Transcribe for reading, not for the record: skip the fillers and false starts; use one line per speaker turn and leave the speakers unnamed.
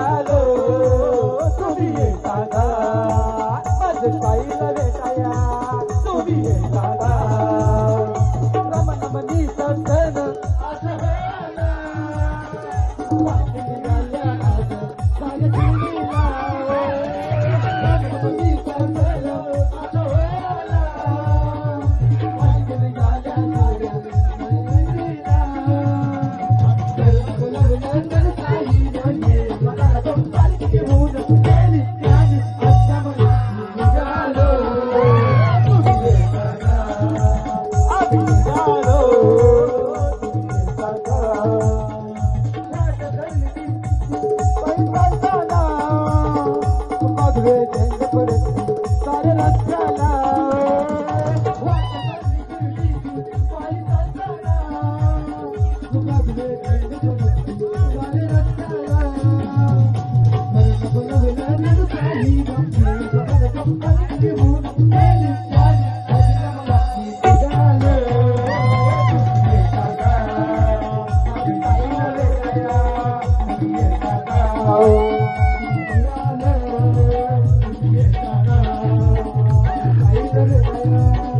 निघालो तुम्ही येता का माझे पाहिलं भेटाया तुम्ही येता का रमण मनी सजन असं व्हायला वाट निघाल्या आज माझ्या दिलीला रमण मनी सजन असं व्हायला वाट निघाल्या माझ्या दिलीला लग्न काही नाही मला पालखी घेऊन गेली आणि आता मला निघालो तुम्ही येता का आम्ही निघालो तुम्ही येता का रात धरली पैसाला माधवे त्यांच्या पडत सारे रस्त्याला वाट धरली पैसाला माधवे त्यांच्या पडत सारे रस्त्याला लग्न काही नाही पालखी घेऊन गेली आणि आता मला निघालो तुम्ही येता का आम्ही पाहिलं भेटाया तुम्ही येता का निघालो तुम्ही येता का आम्ही पाहिलं भेटाया